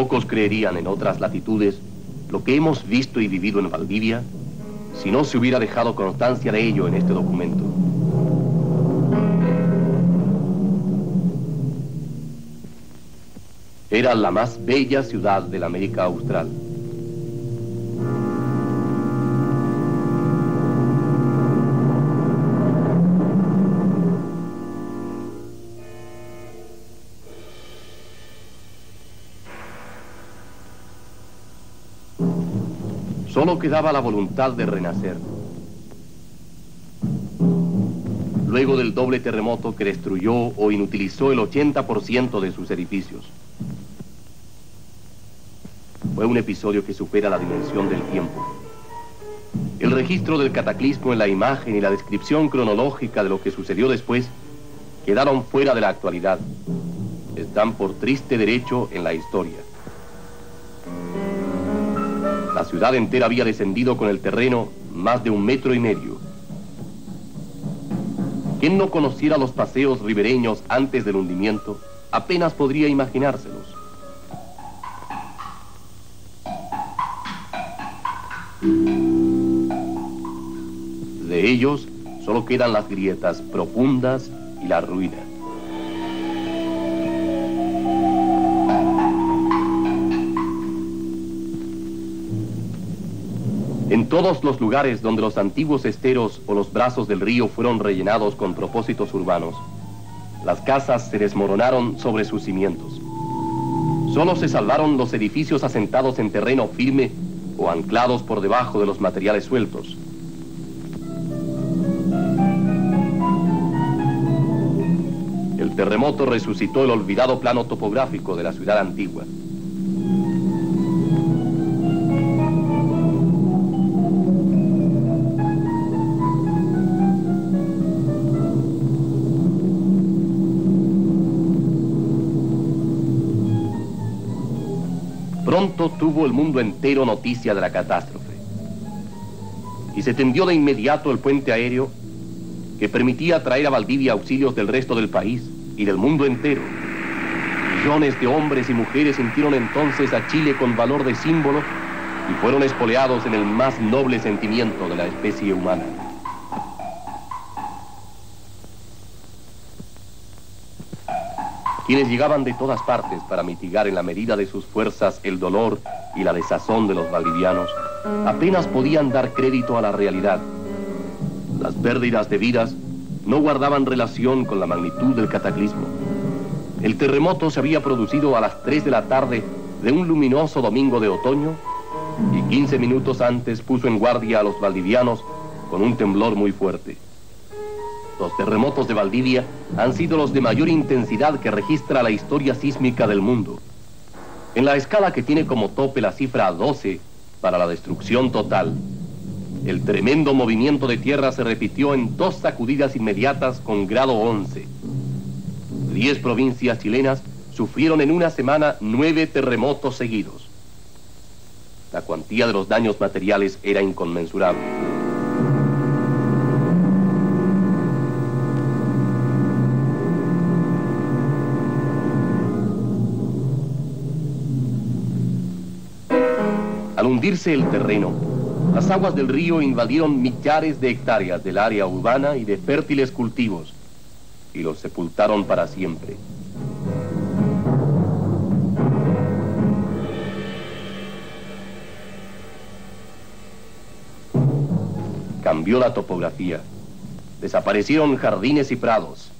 Pocos creerían en otras latitudes lo que hemos visto y vivido en Valdivia si no se hubiera dejado constancia de ello en este documento. Era la más bella ciudad de la América Austral. Solo quedaba la voluntad de renacer. Luego del doble terremoto que destruyó o inutilizó el 80% de sus edificios. Fue un episodio que supera la dimensión del tiempo. El registro del cataclismo en la imagen y la descripción cronológica de lo que sucedió después quedaron fuera de la actualidad. Están por triste derecho en la historia. La ciudad entera había descendido con el terreno más de 1,5 metros. Quien no conociera los paseos ribereños antes del hundimiento, apenas podría imaginárselos. De ellos, solo quedan las grietas profundas y la ruina. En todos los lugares donde los antiguos esteros o los brazos del río fueron rellenados con propósitos urbanos, las casas se desmoronaron sobre sus cimientos. Solo se salvaron los edificios asentados en terreno firme o anclados por debajo de los materiales sueltos. El terremoto resucitó el olvidado plano topográfico de la ciudad antigua. Pronto tuvo el mundo entero noticia de la catástrofe y se tendió de inmediato el puente aéreo que permitía traer a Valdivia auxilios del resto del país y del mundo entero. Millones de hombres y mujeres sintieron entonces a Chile con valor de símbolo y fueron espoleados en el más noble sentimiento de la especie humana. Quienes llegaban de todas partes para mitigar en la medida de sus fuerzas el dolor y la desazón de los valdivianos, apenas podían dar crédito a la realidad. Las pérdidas de vidas no guardaban relación con la magnitud del cataclismo. El terremoto se había producido a las 3 de la tarde de un luminoso domingo de otoño y 15 minutos antes puso en guardia a los valdivianos con un temblor muy fuerte. Los terremotos de Valdivia han sido los de mayor intensidad que registra la historia sísmica del mundo. En la escala que tiene como tope la cifra 12 para la destrucción total, el tremendo movimiento de tierra se repitió en 2 sacudidas inmediatas con grado 11. 10 provincias chilenas sufrieron en una semana 9 terremotos seguidos. La cuantía de los daños materiales era inconmensurable. Al hundirse el terreno, las aguas del río invadieron millares de hectáreas del área urbana y de fértiles cultivos y los sepultaron para siempre. Cambió la topografía. Desaparecieron jardines y prados.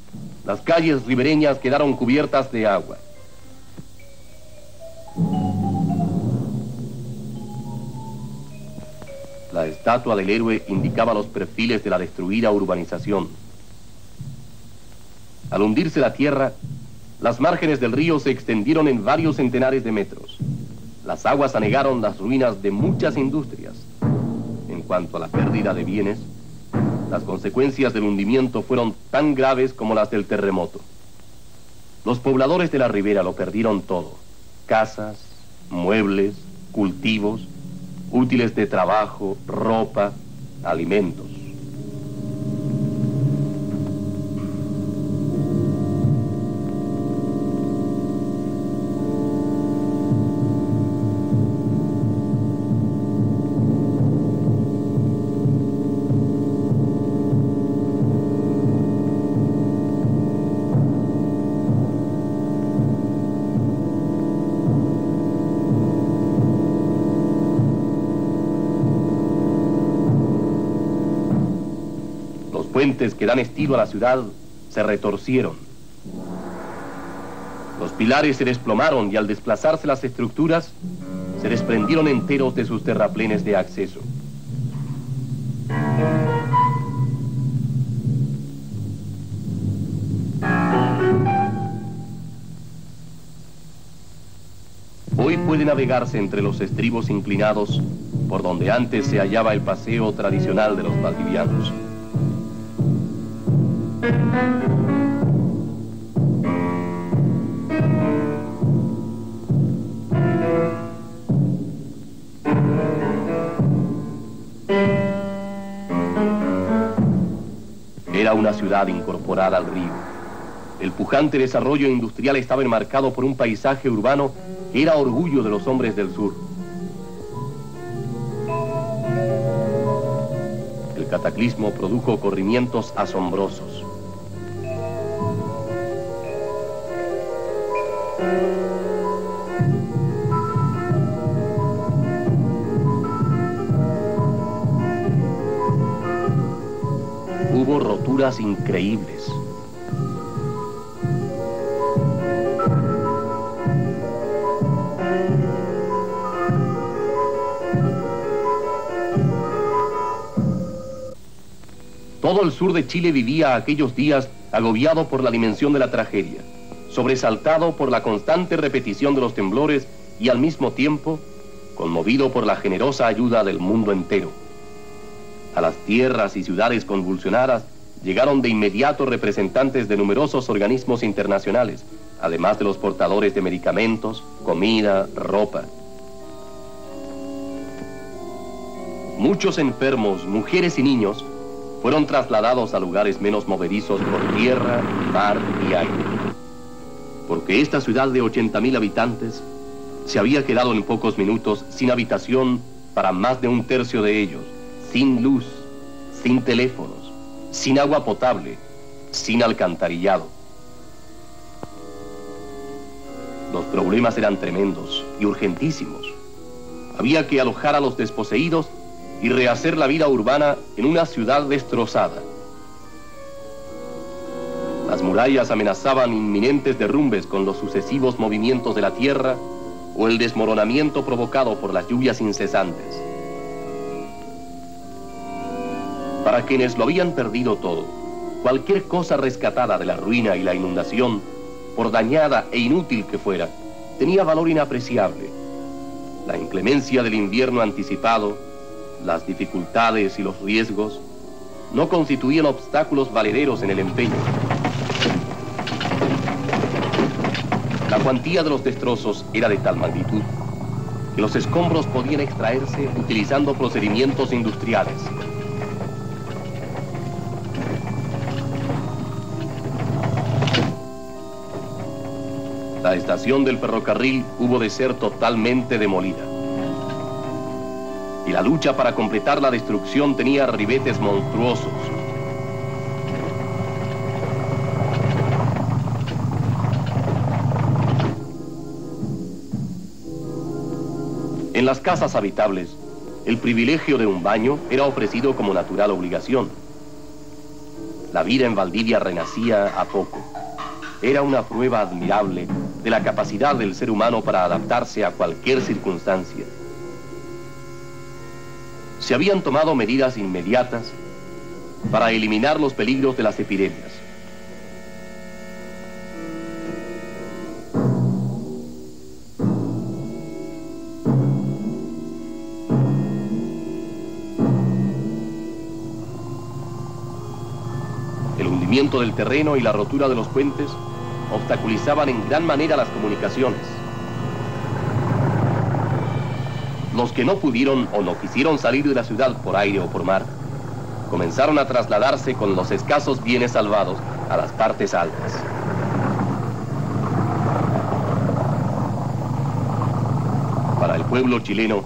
Las calles ribereñas quedaron cubiertas de agua. La estatua del héroe indicaba los perfiles de la destruida urbanización. Al hundirse la tierra, las márgenes del río se extendieron en varios centenares de metros. Las aguas anegaron las ruinas de muchas industrias. En cuanto a la pérdida de bienes, las consecuencias del hundimiento fueron tan graves como las del terremoto. Los pobladores de la ribera lo perdieron todo: casas, muebles, cultivos, útiles de trabajo, ropa, alimentos. puentes que dan estilo a la ciudad se retorcieron. Los pilares se desplomaron y al desplazarse las estructuras, se desprendieron enteros de sus terraplenes de acceso. Hoy puede navegarse entre los estribos inclinados por donde antes se hallaba el paseo tradicional de los valdivianos. Era una ciudad incorporada al río. El pujante desarrollo industrial estaba enmarcado por un paisaje urbano que era orgullo de los hombres del sur. El cataclismo produjo corrimientos asombrosos. Hubo roturas increíbles. Todo el sur de Chile vivía aquellos días agobiado por la dimensión de la tragedia, sobresaltado por la constante repetición de los temblores y al mismo tiempo conmovido por la generosa ayuda del mundo entero. A las tierras y ciudades convulsionadas llegaron de inmediato representantes de numerosos organismos internacionales, además de los portadores de medicamentos, comida, ropa. Muchos enfermos, mujeres y niños, fueron trasladados a lugares menos movedizos por tierra, mar y aire. Porque esta ciudad de 80.000 habitantes se había quedado en pocos minutos sin habitación para más de un tercio de ellos, sin luz, sin teléfonos, sin agua potable, sin alcantarillado. Los problemas eran tremendos y urgentísimos. Había que alojar a los desposeídos y rehacer la vida urbana en una ciudad destrozada. Las murallas amenazaban inminentes derrumbes con los sucesivos movimientos de la tierra o el desmoronamiento provocado por las lluvias incesantes. Para quienes lo habían perdido todo, cualquier cosa rescatada de la ruina y la inundación, por dañada e inútil que fuera, tenía valor inapreciable. La inclemencia del invierno anticipado, las dificultades y los riesgos no constituían obstáculos valederos en el empeño. La cuantía de los destrozos era de tal magnitud que los escombros podían extraerse utilizando procedimientos industriales. La estación del ferrocarril hubo de ser totalmente demolida. Y la lucha para completar la destrucción tenía ribetes monstruosos. En las casas habitables, el privilegio de un baño era ofrecido como natural obligación. La vida en Valdivia renacía a poco. Era una prueba admirable de la capacidad del ser humano para adaptarse a cualquier circunstancia. Se habían tomado medidas inmediatas para eliminar los peligros de las epidemias. El hundimiento del terreno y la rotura de los puentes obstaculizaban en gran manera las comunicaciones. Los que no pudieron o no quisieron salir de la ciudad por aire o por mar, comenzaron a trasladarse con los escasos bienes salvados a las partes altas. Para el pueblo chileno,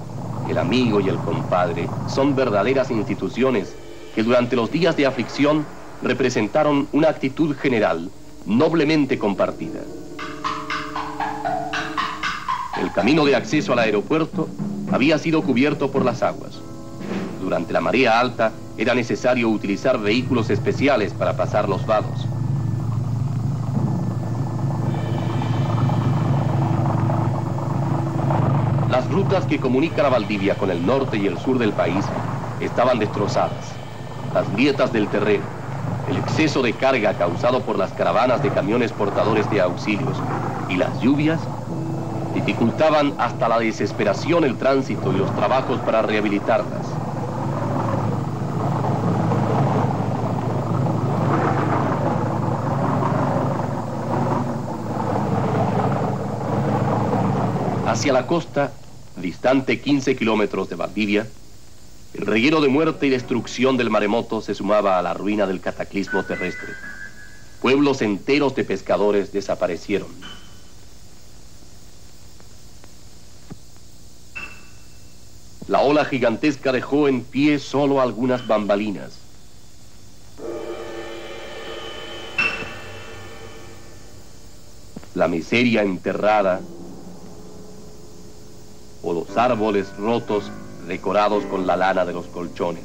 el amigo y el compadre son verdaderas instituciones que durante los días de aflicción representaron una actitud general noblemente compartida. El camino de acceso al aeropuerto había sido cubierto por las aguas. durante la marea alta era necesario utilizar vehículos especiales para pasar los vados. Las rutas que comunican a Valdivia con el norte y el sur del país estaban destrozadas. Las grietas del terreno, el exceso de carga causado por las caravanas de camiones portadores de auxilios y las lluvias dificultaban hasta la desesperación el tránsito y los trabajos para rehabilitarlas. Hacia la costa, distante 15 kilómetros de Valdivia, el reguero de muerte y destrucción del maremoto se sumaba a la ruina del cataclismo terrestre. Pueblos enteros de pescadores desaparecieron. La ola gigantesca dejó en pie solo algunas bambalinas. La miseria enterrada o los árboles rotos decorados con la lana de los colchones.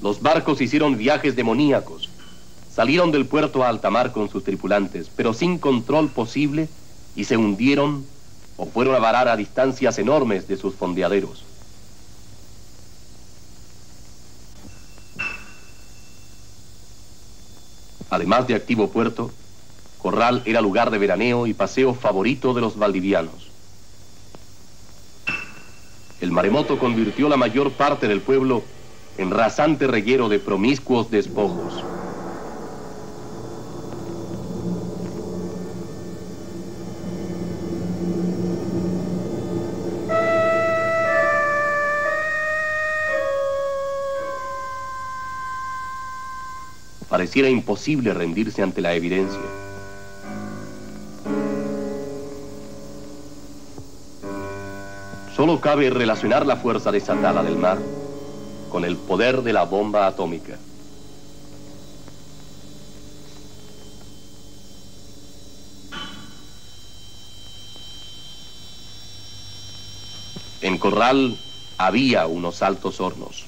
Los barcos hicieron viajes demoníacos. Salieron del puerto a alta mar con sus tripulantes, pero sin control posible, y se hundieron o fueron a varar a distancias enormes de sus fondeaderos. Además de activo puerto, Corral era lugar de veraneo y paseo favorito de los valdivianos. El maremoto convirtió la mayor parte del pueblo en rasante reguero de promiscuos despojos. Pareciera imposible rendirse ante la evidencia. Solo cabe relacionar la fuerza desatada del mar con el poder de la bomba atómica. En Corral había unos altos hornos.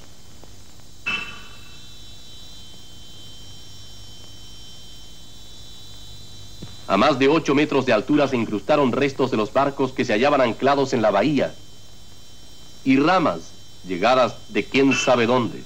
A más de 8 metros de altura se incrustaron restos de los barcos que se hallaban anclados en la bahía y ramas llegadas de quién sabe dónde.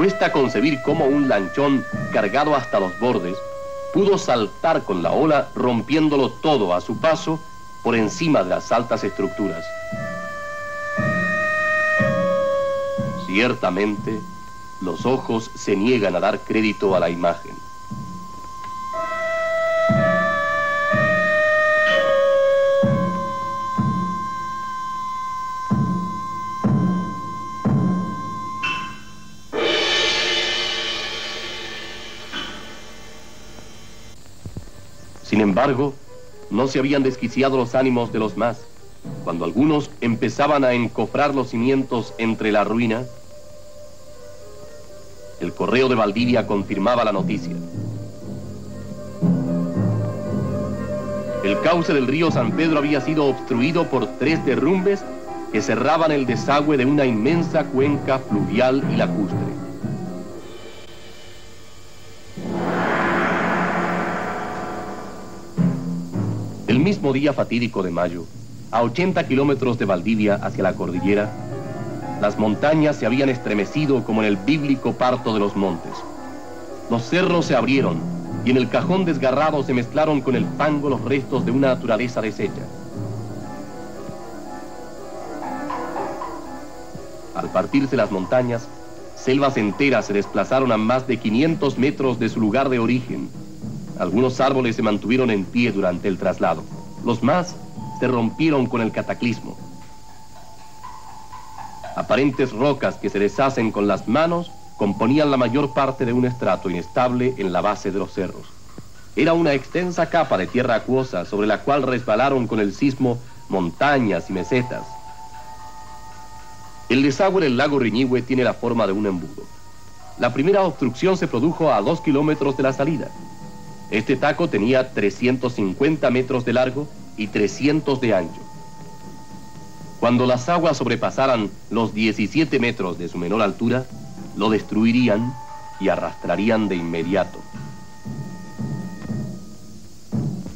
Cuesta concebir cómo un lanchón cargado hasta los bordes pudo saltar con la ola, rompiéndolo todo a su paso por encima de las altas estructuras. Ciertamente, los ojos se niegan a dar crédito a la imagen. Sin embargo, no se habían desquiciado los ánimos de los más, cuando algunos empezaban a encofrar los cimientos entre la ruina. El correo de Valdivia confirmaba la noticia. El cauce del río San Pedro había sido obstruido por 3 derrumbes que cerraban el desagüe de una inmensa cuenca fluvial y lacustre. El mismo día fatídico de mayo, a 80 kilómetros de Valdivia hacia la cordillera, las montañas se habían estremecido como en el bíblico parto de los montes. Los cerros se abrieron y en el cajón desgarrado se mezclaron con el fango los restos de una naturaleza deshecha. Al partirse las montañas, selvas enteras se desplazaron a más de 500 metros de su lugar de origen. Algunos árboles se mantuvieron en pie durante el traslado. Los más se rompieron con el cataclismo. Aparentes rocas que se deshacen con las manos componían la mayor parte de un estrato inestable en la base de los cerros. Era una extensa capa de tierra acuosa sobre la cual resbalaron con el sismo montañas y mesetas. El desagüe del lago Riñihue tiene la forma de un embudo. La primera obstrucción se produjo a 2 kilómetros de la salida. Este taco tenía 350 metros de largo y 300 de ancho. Cuando las aguas sobrepasaran los 17 metros de su menor altura, lo destruirían y arrastrarían de inmediato.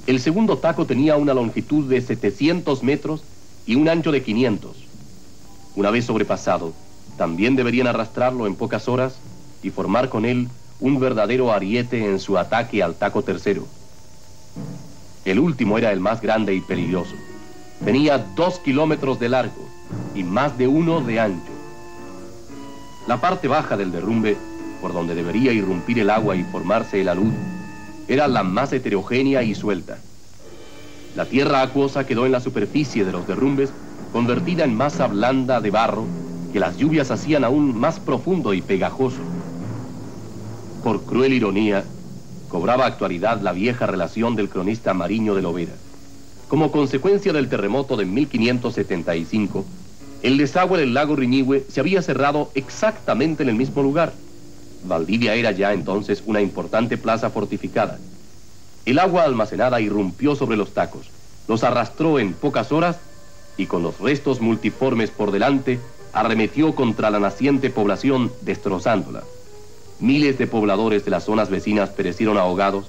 El segundo taco tenía una longitud de 700 metros y un ancho de 500. Una vez sobrepasado, también deberían arrastrarlo en pocas horas y formar con él un verdadero ariete en su ataque al taco tercero. El último era el más grande y peligroso. Tenía 2 kilómetros de largo y más de 1 de ancho. La parte baja del derrumbe, por donde debería irrumpir el agua y formarse el alud, era la más heterogénea y suelta. La tierra acuosa quedó en la superficie de los derrumbes, convertida en masa blanda de barro que las lluvias hacían aún más profundo y pegajoso. Por cruel ironía, cobraba actualidad la vieja relación del cronista Mariño de Lovera. Como consecuencia del terremoto de 1575, el desagüe del lago Riñihue se había cerrado exactamente en el mismo lugar. Valdivia era ya entonces una importante plaza fortificada. El agua almacenada irrumpió sobre los tacos, los arrastró en pocas horas y con los restos multiformes por delante, arremetió contra la naciente población, destrozándola. Miles de pobladores de las zonas vecinas perecieron ahogados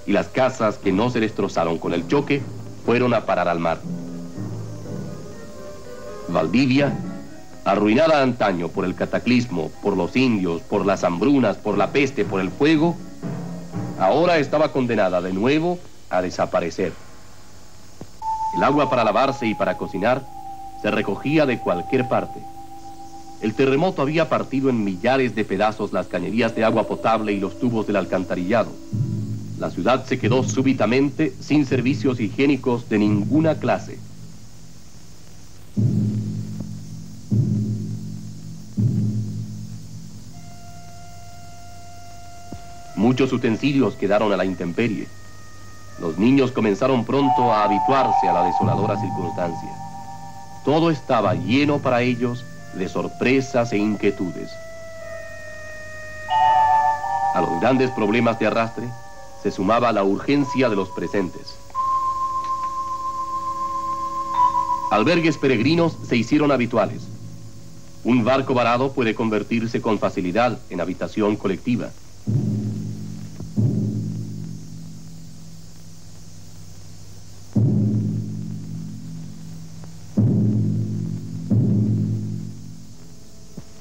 y las casas que no se destrozaron con el choque fueron a parar al mar. Valdivia, arruinada antaño por el cataclismo, por los indios, por las hambrunas, por la peste, por el fuego, ahora estaba condenada de nuevo a desaparecer. El agua para lavarse y para cocinar se recogía de cualquier parte. El terremoto había partido en millares de pedazos las cañerías de agua potable y los tubos del alcantarillado. La ciudad se quedó súbitamente sin servicios higiénicos de ninguna clase. Muchos utensilios quedaron a la intemperie. Los niños comenzaron pronto a habituarse a la desoladora circunstancia. Todo estaba lleno para ellos de sorpresas e inquietudes. A los grandes problemas de arrastre se sumaba la urgencia de los presentes. Albergues peregrinos se hicieron habituales. Un barco varado puede convertirse con facilidad en habitación colectiva.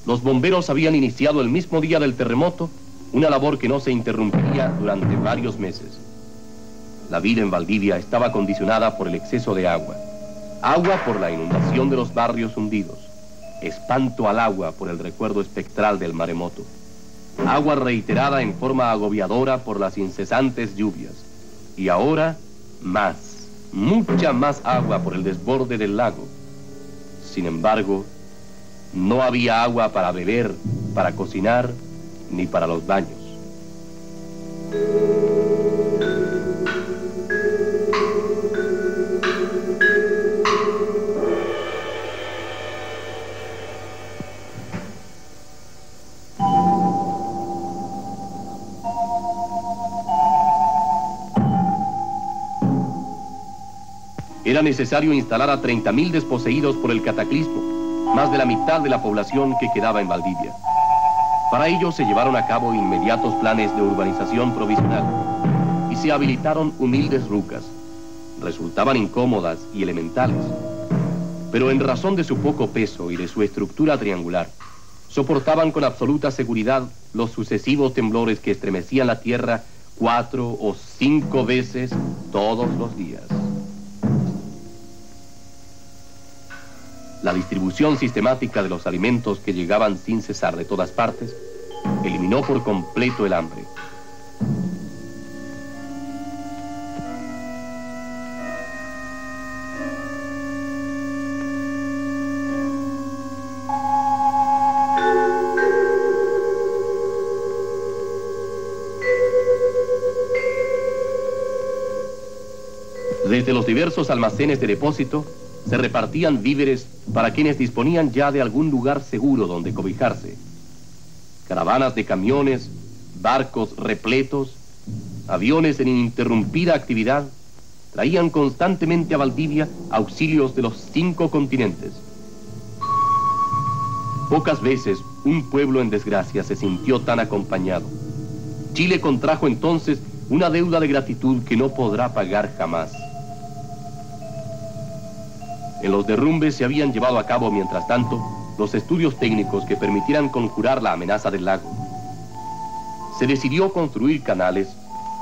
Los bomberos habían iniciado el mismo día del terremoto una labor que no se interrumpiría durante varios meses. La vida en Valdivia estaba condicionada por el exceso de agua. Agua por la inundación de los barrios hundidos. Espanto al agua por el recuerdo espectral del maremoto. Agua reiterada en forma agobiadora por las incesantes lluvias. Y ahora, más, mucha más agua por el desborde del lago. Sin embargo, no había agua para beber, para cocinar, ni para los baños. Era necesario instalar a 30.000 desposeídos por el cataclismo, más de la mitad de la población que quedaba en Valdivia. Para ello se llevaron a cabo inmediatos planes de urbanización provisional y se habilitaron humildes rucas. Resultaban incómodas y elementales, pero en razón de su poco peso y de su estructura triangular, soportaban con absoluta seguridad los sucesivos temblores que estremecían la tierra 4 o 5 veces todos los días. La distribución sistemática de los alimentos que llegaban sin cesar de todas partes eliminó por completo el hambre. Desde los diversos almacenes de depósito se repartían víveres para quienes disponían ya de algún lugar seguro donde cobijarse. Caravanas de camiones, barcos repletos, aviones en ininterrumpida actividad, traían constantemente a Valdivia auxilios de los 5 continentes. Pocas veces un pueblo en desgracia se sintió tan acompañado. Chile contrajo entonces una deuda de gratitud que no podrá pagar jamás. En los derrumbes se habían llevado a cabo, mientras tanto, los estudios técnicos que permitieran conjurar la amenaza del lago. Se decidió construir canales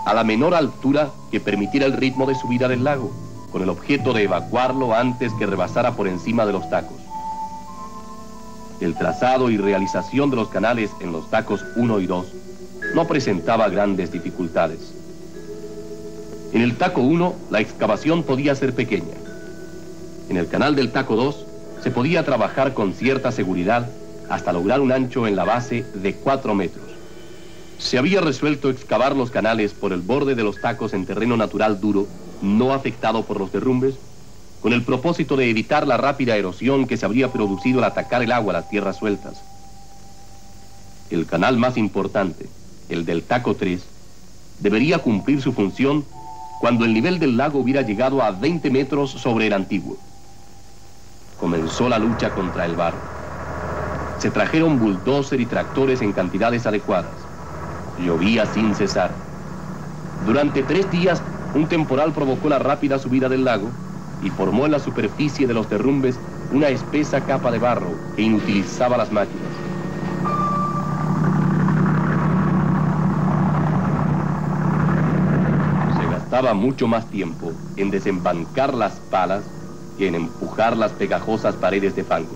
a la menor altura que permitiera el ritmo de subida del lago, con el objeto de evacuarlo antes que rebasara por encima de los tacos. El trazado y realización de los canales en los tacos 1 y 2 no presentaba grandes dificultades. En el taco 1 la excavación podía ser pequeña. En el canal del taco 2 se podía trabajar con cierta seguridad hasta lograr un ancho en la base de 4 metros. Se había resuelto excavar los canales por el borde de los tacos en terreno natural duro, no afectado por los derrumbes, con el propósito de evitar la rápida erosión que se habría producido al atacar el agua a las tierras sueltas. El canal más importante, el del taco 3, debería cumplir su función cuando el nivel del lago hubiera llegado a 20 metros sobre el antiguo. Comenzó la lucha contra el barro. Se trajeron bulldozer y tractores en cantidades adecuadas. Llovía sin cesar. Durante 3 días, un temporal provocó la rápida subida del lago y formó en la superficie de los derrumbes una espesa capa de barro que inutilizaba las máquinas. Se gastaba mucho más tiempo en desembancar las palas que en empujar las pegajosas paredes de fango.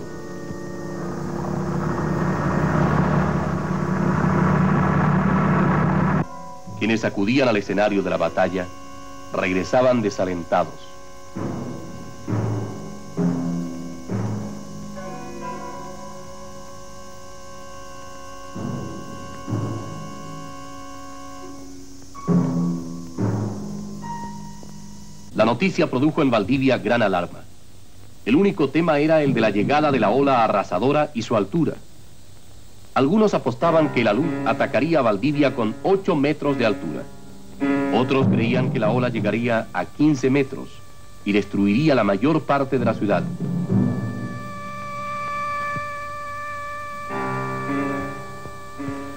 Quienes acudían al escenario de la batalla regresaban desalentados. La noticia produjo en Valdivia gran alarma. El único tema era el de la llegada de la ola arrasadora y su altura. Algunos apostaban que la luz atacaría a Valdivia con 8 metros de altura. Otros creían que la ola llegaría a 15 metros y destruiría la mayor parte de la ciudad.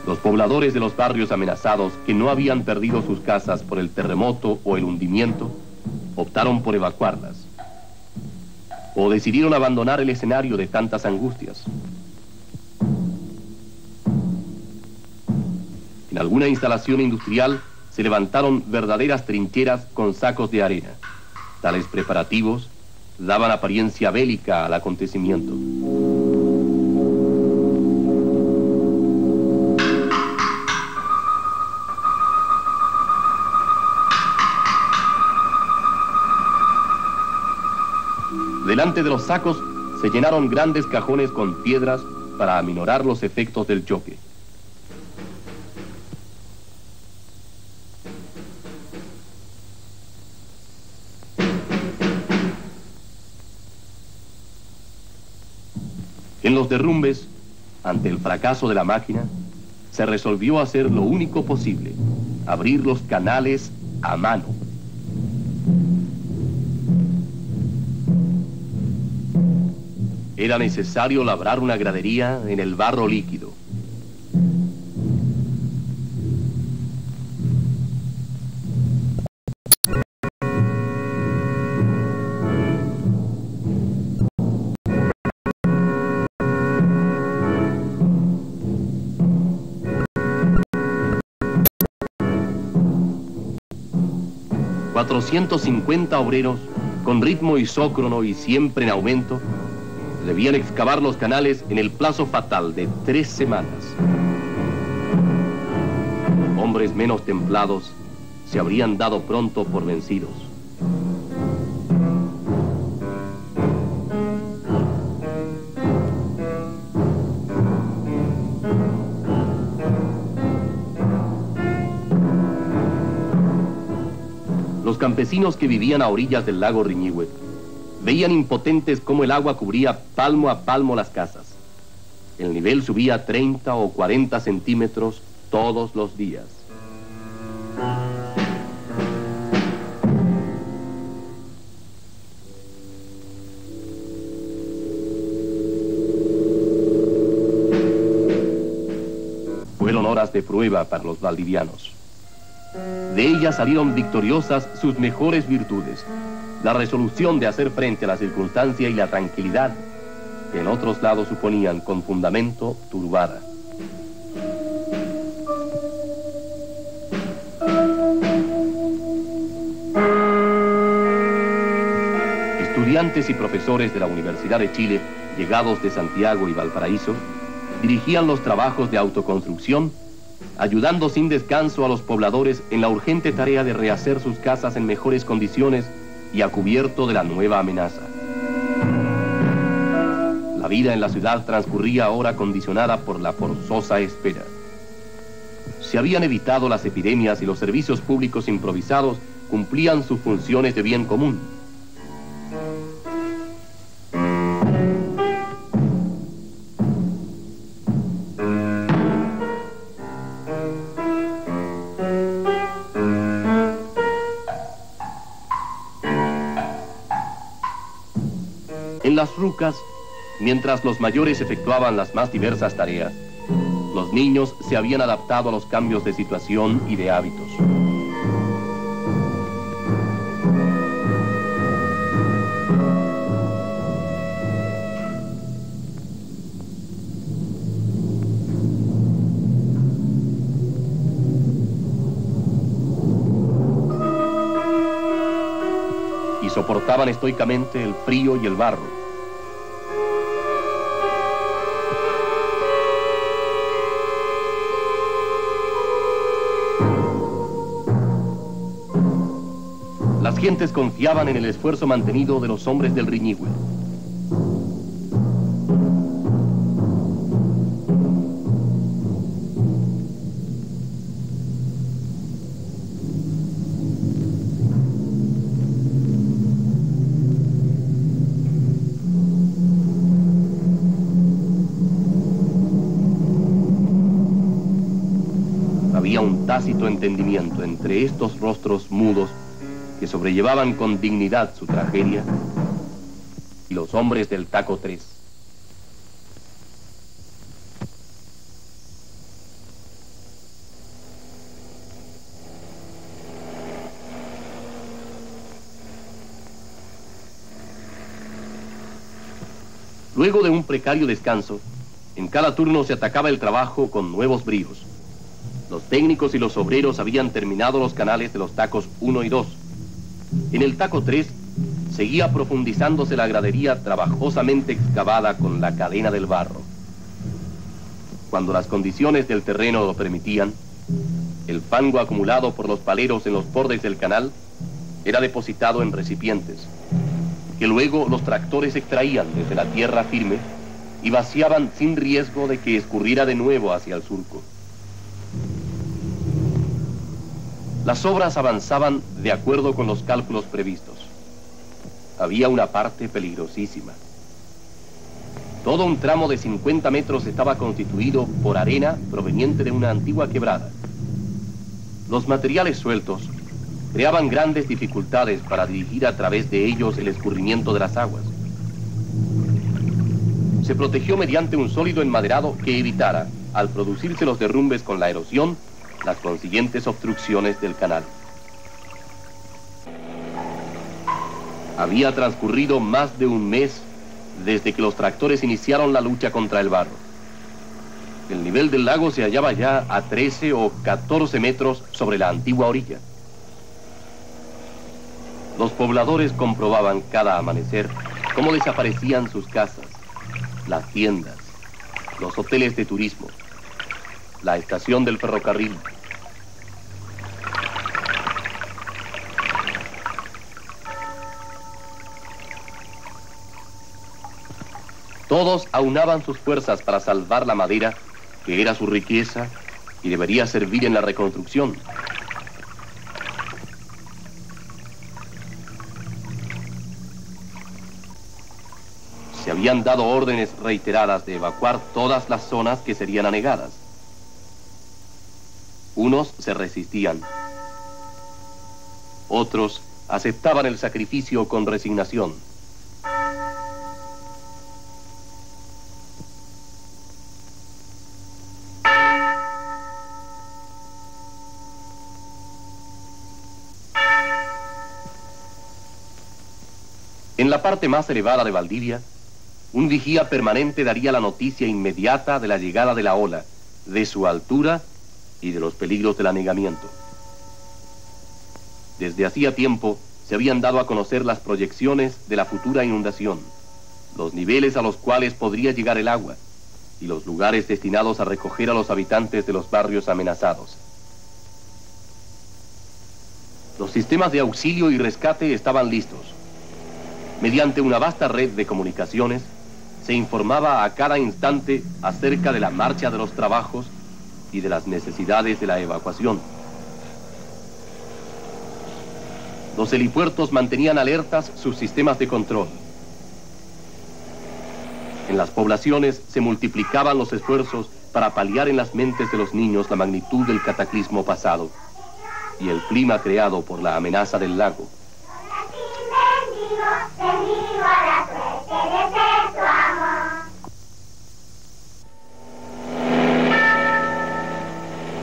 Los pobladores de los barrios amenazados, que no habían perdido sus casas por el terremoto o el hundimiento, optaron por evacuarlas. O decidieron abandonar el escenario de tantas angustias. En alguna instalación industrial se levantaron verdaderas trincheras con sacos de arena. Tales preparativos daban apariencia bélica al acontecimiento. Delante de los sacos se llenaron grandes cajones con piedras para aminorar los efectos del choque. En los derrumbes, ante el fracaso de la máquina, se resolvió hacer lo único posible: abrir los canales a mano. Era necesario labrar una gradería en el barro líquido. ...450 obreros, con ritmo isócrono y siempre en aumento, debían excavar los canales en el plazo fatal de 3 semanas. Hombres menos templados se habrían dado pronto por vencidos. Los Los campesinos que vivían a orillas del lago Riñihue veían impotentes cómo el agua cubría palmo a palmo las casas. El nivel subía 30 o 40 centímetros todos los días. Fueron horas de prueba para los valdivianos. De ellas salieron victoriosas sus mejores virtudes: la resolución de hacer frente a la circunstancia y la tranquilidad que en otros lados suponían con fundamento turbada. Estudiantes y profesores de la Universidad de Chile, llegados de Santiago y Valparaíso, dirigían los trabajos de autoconstrucción, ayudando sin descanso a los pobladores en la urgente tarea de rehacer sus casas en mejores condiciones y a cubierto de la nueva amenaza. La vida en la ciudad transcurría ahora condicionada por la forzosa espera. Se habían evitado las epidemias y los servicios públicos improvisados cumplían sus funciones de bien común. En las rucas, mientras los mayores efectuaban las más diversas tareas, los niños se habían adaptado a los cambios de situación y de hábitos. Y soportaban estoicamente el frío y el barro. Las gentes confiaban en el esfuerzo mantenido de los hombres del Riñihue. Había un tácito entendimiento entre estos rostros mudos que sobrellevaban con dignidad su tragedia, y los hombres del Taco 3. Luego de un precario descanso, en cada turno se atacaba el trabajo con nuevos bríos. Los técnicos y los obreros habían terminado los canales de los tacos 1 y 2. En el taco 3 seguía profundizándose la gradería trabajosamente excavada con la cadena del barro. Cuando las condiciones del terreno lo permitían, el fango acumulado por los paleros en los bordes del canal era depositado en recipientes, que luego los tractores extraían desde la tierra firme y vaciaban sin riesgo de que escurriera de nuevo hacia el surco. Las obras avanzaban de acuerdo con los cálculos previstos. Había una parte peligrosísima. Todo un tramo de 50 metros estaba constituido por arena proveniente de una antigua quebrada. Los materiales sueltos creaban grandes dificultades para dirigir a través de ellos el escurrimiento de las aguas. Se protegió mediante un sólido enmaderado que evitara, al producirse los derrumbes con la erosión, las consiguientes obstrucciones del canal. Había transcurrido más de un mes desde que los tractores iniciaron la lucha contra el barro. El nivel del lago se hallaba ya a 13 o 14 metros sobre la antigua orilla. Los pobladores comprobaban cada amanecer cómo desaparecían sus casas, las tiendas, los hoteles de turismo, la estación del ferrocarril. Todos aunaban sus fuerzas para salvar la madera, que era su riqueza y debería servir en la reconstrucción. habían dado órdenes reiteradas de evacuar todas las zonas que serían anegadas. Unos se resistían. Otros aceptaban el sacrificio con resignación. En la parte más elevada de Valdivia, un vigía permanente daría la noticia inmediata de la llegada de la ola, de su altura y de los peligros del anegamiento. Desde hacía tiempo se habían dado a conocer las proyecciones de la futura inundación, los niveles a los cuales podría llegar el agua y los lugares destinados a recoger a los habitantes de los barrios amenazados. Los sistemas de auxilio y rescate estaban listos. Mediante una vasta red de comunicaciones, se informaba a cada instante acerca de la marcha de los trabajos y de las necesidades de la evacuación. Los helipuertos mantenían alertas sus sistemas de control. En las poblaciones se multiplicaban los esfuerzos para paliar en las mentes de los niños la magnitud del cataclismo pasado y el clima creado por la amenaza del lago.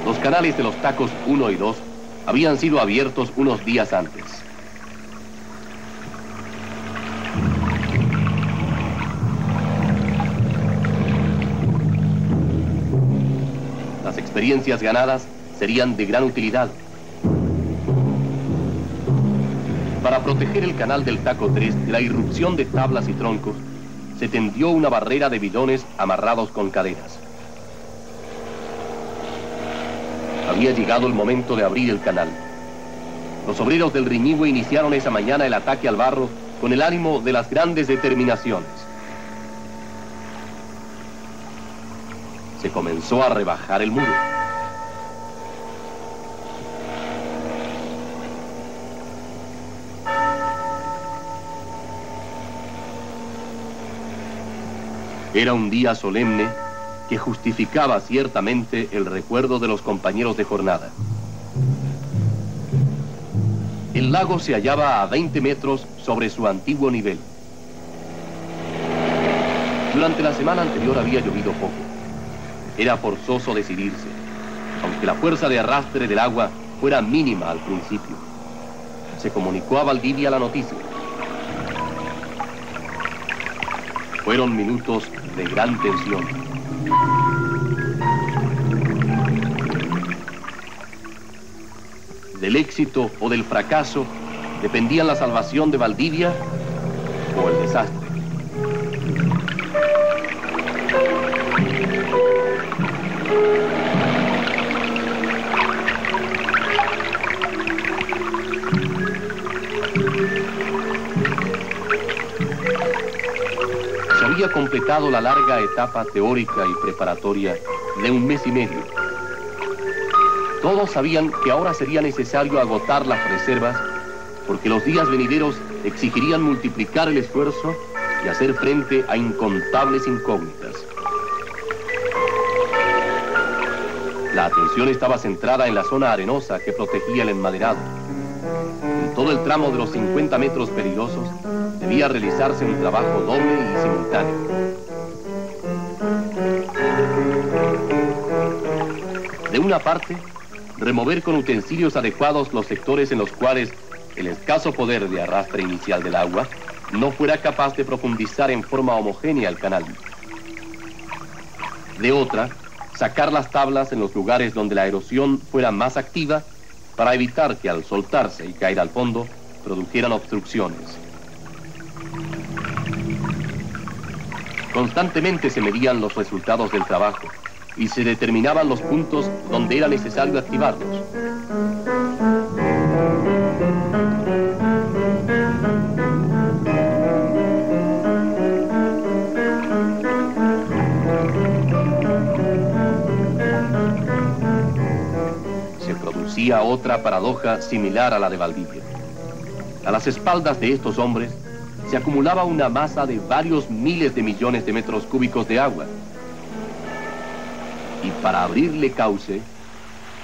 Los canales de los Tacos 1 y 2 habían sido abiertos unos días antes. Las experiencias ganadas serían de gran utilidad. Para proteger el canal del Taco 3 de la irrupción de tablas y troncos, se tendió una barrera de bidones amarrados con cadenas. Había llegado el momento de abrir el canal. Los obreros del Riñihue iniciaron esa mañana el ataque al barro con el ánimo de las grandes determinaciones. Se comenzó a rebajar el muro. Era un día solemne que justificaba ciertamente el recuerdo de los compañeros de jornada. El lago se hallaba a 20 metros sobre su antiguo nivel. Durante la semana anterior había llovido poco. Era forzoso decidirse, aunque la fuerza de arrastre del agua fuera mínima al principio. Se comunicó a Valdivia la noticia. Fueron minutos de gran tensión. Del éxito o del fracaso dependían la salvación de Valdivia o el desastre. Se había completado la larga etapa teórica y preparatoria de un mes y medio. Todos sabían que ahora sería necesario agotar las reservas porque los días venideros exigirían multiplicar el esfuerzo y hacer frente a incontables incógnitas. La atención estaba centrada en la zona arenosa que protegía el enmaderado. En todo el tramo de los 50 metros peligrosos debía realizarse un trabajo doble y simultáneo. De una parte, remover con utensilios adecuados los sectores en los cuales el escaso poder de arrastre inicial del agua no fuera capaz de profundizar en forma homogénea el canal. De otra, sacar las tablas en los lugares donde la erosión fuera más activa para evitar que al soltarse y caer al fondo produjeran obstrucciones. Constantemente se medían los resultados del trabajo y se determinaban los puntos donde era necesario activarlos. Se producía otra paradoja similar a la de Valdivia. A las espaldas de estos hombres se acumulaba una masa de varios miles de millones de metros cúbicos de agua. Y para abrirle cauce,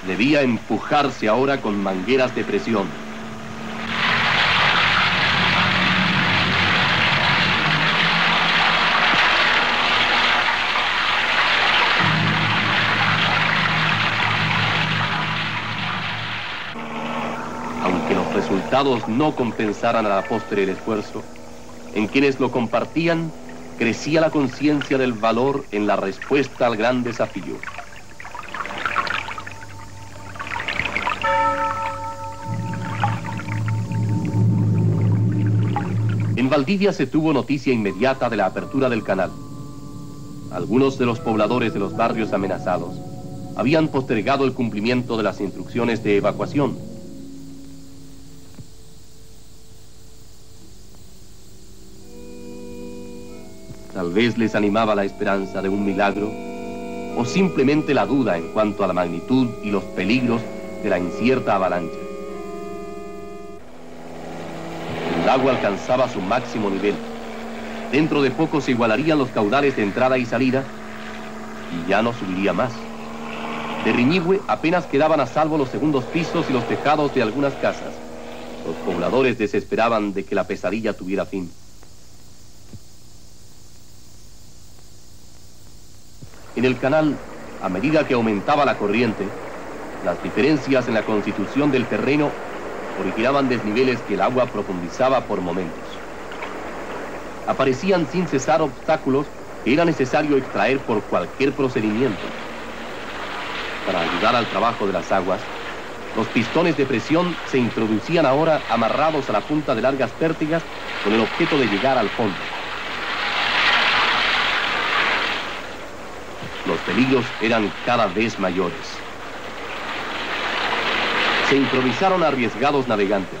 debía empujarse ahora con mangueras de presión. Aunque los resultados no compensaran a la postre el esfuerzo, en quienes lo compartían crecía la conciencia del valor en la respuesta al gran desafío. En Valdivia se tuvo noticia inmediata de la apertura del canal. Algunos de los pobladores de los barrios amenazados habían postergado el cumplimiento de las instrucciones de evacuación. Tal vez les animaba la esperanza de un milagro, o simplemente la duda en cuanto a la magnitud y los peligros de la incierta avalancha. El agua alcanzaba su máximo nivel. Dentro de poco se igualarían los caudales de entrada y salida, y ya no subiría más. De Riñihue apenas quedaban a salvo los segundos pisos y los tejados de algunas casas. Los pobladores desesperaban de que la pesadilla tuviera fin. En el canal, a medida que aumentaba la corriente, las diferencias en la constitución del terreno originaban desniveles que el agua profundizaba por momentos. Aparecían sin cesar obstáculos que era necesario extraer por cualquier procedimiento. Para ayudar al trabajo de las aguas, los pistones de presión se introducían ahora amarrados a la punta de largas pértigas con el objeto de llegar al fondo. Los peligros eran cada vez mayores. Se improvisaron arriesgados navegantes.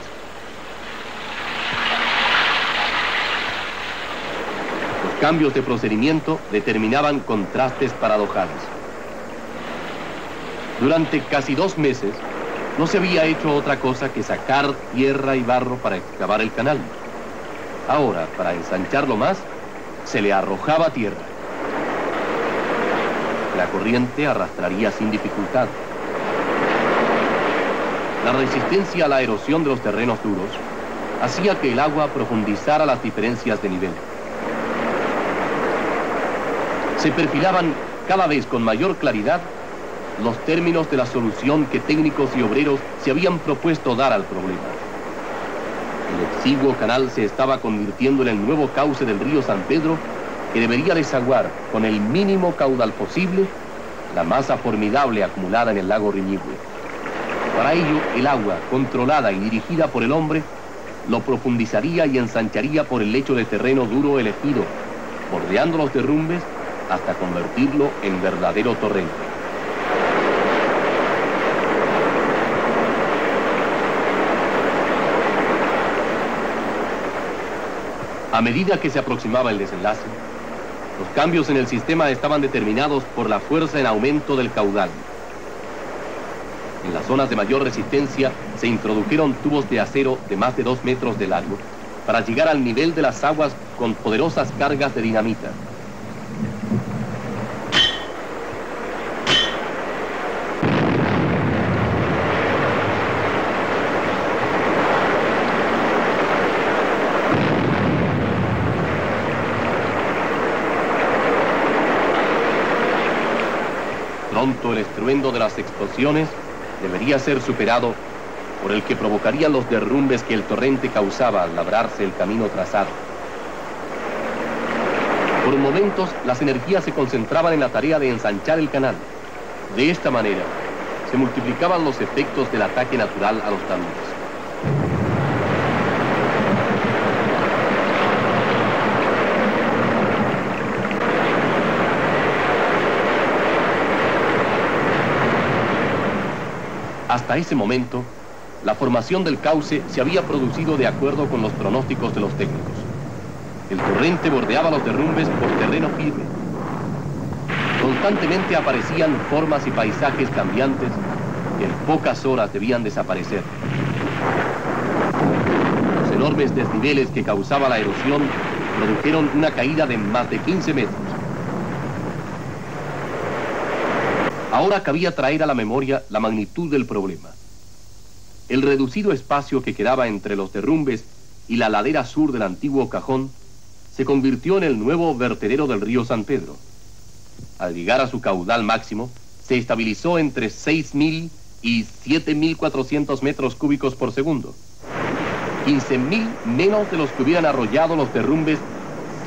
Los cambios de procedimiento determinaban contrastes paradojales. Durante casi 2 meses, no se había hecho otra cosa que sacar tierra y barro para excavar el canal. Ahora, para ensancharlo más, se le arrojaba tierra. La corriente arrastraría sin dificultad. La resistencia a la erosión de los terrenos duros hacía que el agua profundizara las diferencias de nivel. Se perfilaban cada vez con mayor claridad los términos de la solución que técnicos y obreros se habían propuesto dar al problema. El exiguo canal se estaba convirtiendo en el nuevo cauce del río San Pedro, que debería desaguar con el mínimo caudal posible la masa formidable acumulada en el lago Riñihue. Para ello, el agua, controlada y dirigida por el hombre, lo profundizaría y ensancharía por el lecho de terreno duro elegido, bordeando los derrumbes hasta convertirlo en verdadero torrente. A medida que se aproximaba el desenlace, los cambios en el sistema estaban determinados por la fuerza en aumento del caudal. En las zonas de mayor resistencia se introdujeron tubos de acero de más de 2 metros de largo para llegar al nivel de las aguas con poderosas cargas de dinamita. Pronto el estruendo de las explosiones debería ser superado por el que provocarían los derrumbes que el torrente causaba al labrarse el camino trazado. Por momentos, las energías se concentraban en la tarea de ensanchar el canal. De esta manera, se multiplicaban los efectos del ataque natural a los taludes. Hasta ese momento, la formación del cauce se había producido de acuerdo con los pronósticos de los técnicos. El torrente bordeaba los derrumbes por terreno firme. Constantemente aparecían formas y paisajes cambiantes que en pocas horas debían desaparecer. Los enormes desniveles que causaba la erosión produjeron una caída de más de 15 metros. Ahora cabía traer a la memoria la magnitud del problema. El reducido espacio que quedaba entre los derrumbes y la ladera sur del antiguo cajón se convirtió en el nuevo vertedero del río San Pedro. Al llegar a su caudal máximo, se estabilizó entre 6.000 y 7.400 metros cúbicos por segundo. 15.000 menos de los que hubieran arrollado los derrumbes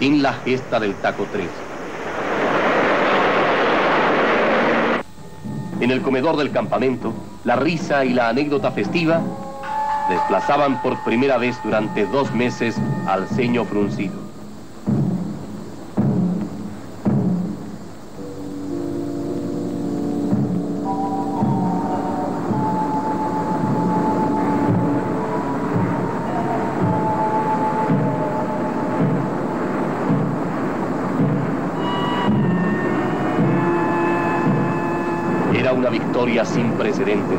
sin la gesta del Taco 3. En el comedor del campamento, la risa y la anécdota festiva desplazaban por primera vez durante 2 meses al ceño fruncido. Era una victoria sin precedentes,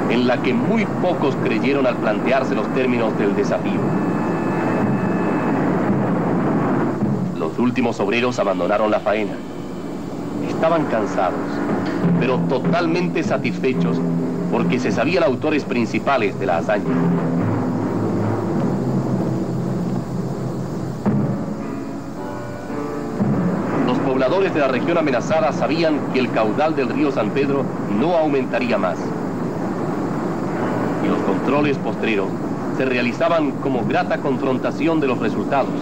en la que muy pocos creyeron al plantearse los términos del desafío. Los últimos obreros abandonaron la faena. Estaban cansados, pero totalmente satisfechos porque se sabían autores principales de la hazaña. Los pobladores de la región amenazada sabían que el caudal del río San Pedro no aumentaría más. Y los controles postreros se realizaban como grata confrontación de los resultados.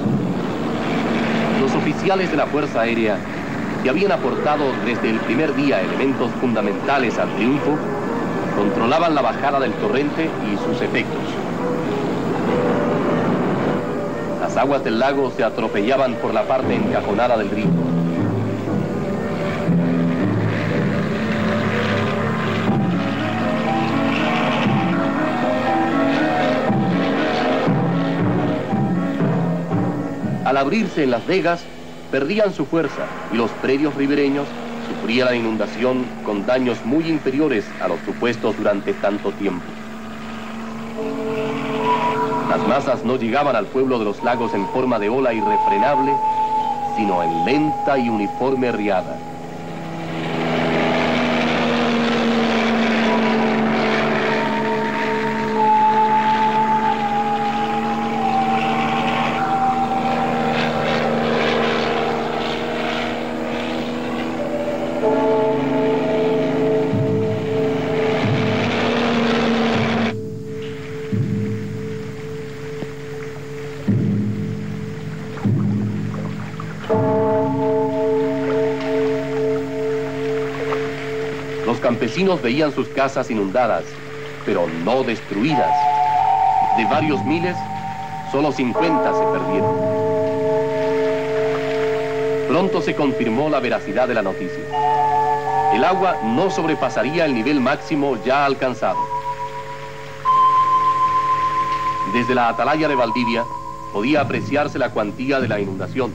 Los oficiales de la Fuerza Aérea, que habían aportado desde el primer día elementos fundamentales al triunfo, controlaban la bajada del torrente y sus efectos. Las aguas del lago se atropellaban por la parte encajonada del río. Al abrirse en Las Vegas, perdían su fuerza y los predios ribereños sufrían la inundación con daños muy inferiores a los supuestos durante tanto tiempo. Las masas no llegaban al pueblo de los lagos en forma de ola irrefrenable, sino en lenta y uniforme riada. Los campesinos veían sus casas inundadas, pero no destruidas. De varios miles, solo 50 se perdieron. Pronto se confirmó la veracidad de la noticia. El agua no sobrepasaría el nivel máximo ya alcanzado. Desde la atalaya de Valdivia podía apreciarse la cuantía de la inundación.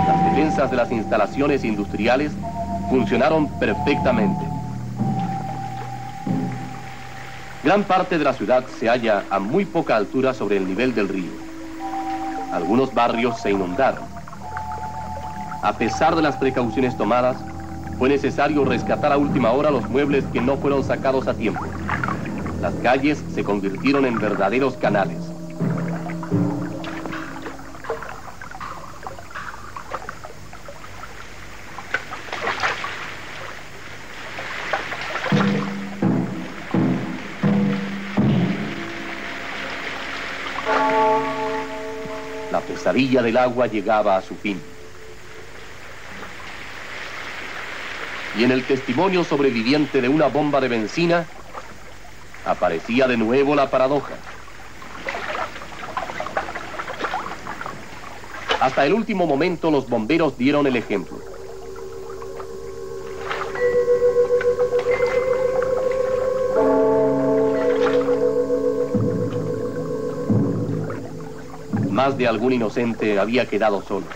Las defensas de las instalaciones industriales funcionaron perfectamente. Gran parte de la ciudad se halla a muy poca altura sobre el nivel del río. Algunos barrios se inundaron. A pesar de las precauciones tomadas, fue necesario rescatar a última hora los muebles que no fueron sacados a tiempo. Las calles se convirtieron en verdaderos canales. La pesadilla del agua llegaba a su fin. Y en el testimonio sobreviviente de una bomba de benzina, aparecía de nuevo la paradoja. Hasta el último momento los bomberos dieron el ejemplo. más de algún inocente había quedado solo.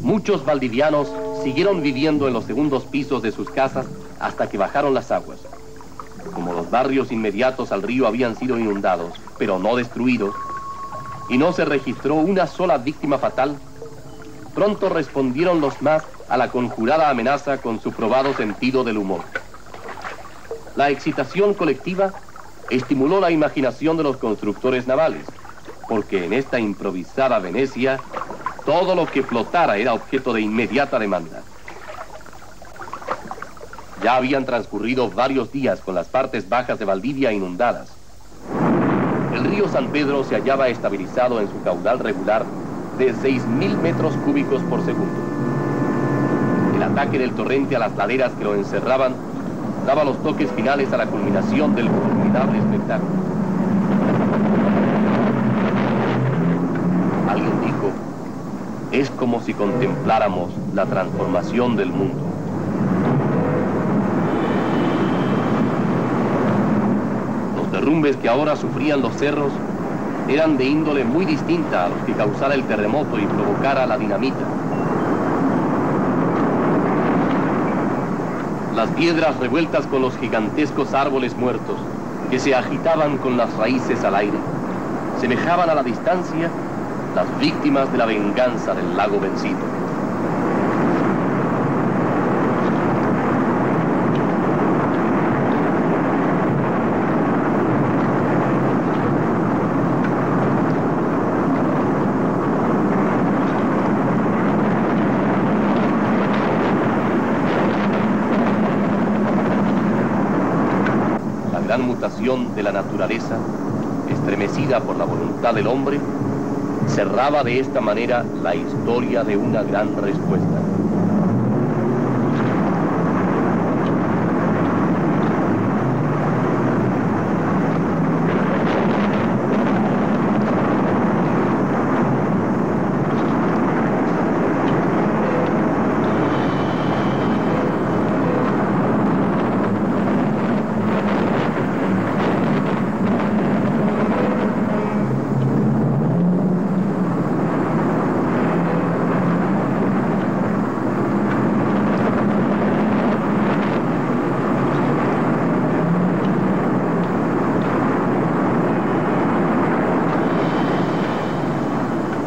Muchos valdivianos siguieron viviendo en los segundos pisos de sus casas hasta que bajaron las aguas. Como los barrios inmediatos al río habían sido inundados, pero no destruidos, y no se registró una sola víctima fatal, pronto respondieron los más a la conjurada amenaza con su probado sentido del humor. La excitación colectiva estimuló la imaginación de los constructores navales, porque en esta improvisada Venecia, todo lo que flotara era objeto de inmediata demanda. Ya habían transcurrido varios días con las partes bajas de Valdivia inundadas. El río San Pedro se hallaba estabilizado en su caudal regular de 6.000 metros cúbicos por segundo. El ataque del torrente a las laderas que lo encerraban daba los toques finales a la culminación del formidable espectáculo. Alguien dijo, es como si contempláramos la transformación del mundo. Los derrumbes que ahora sufrían los cerros eran de índole muy distinta a los que causara el terremoto y provocara la dinamita. Las piedras revueltas con los gigantescos árboles muertos que se agitaban con las raíces al aire semejaban a la distancia las víctimas de la venganza del lago vencido. La gran mutación de la naturaleza, estremecida por la voluntad del hombre, cerraba de esta manera la historia de una gran respuesta.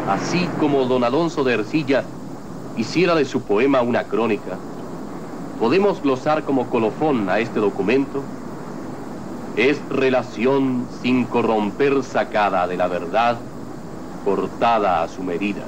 Así como don Alonso de Ercilla hiciera de su poema una crónica, podemos glosar como colofón a este documento: es relación sin corromper sacada de la verdad, cortada a su medida.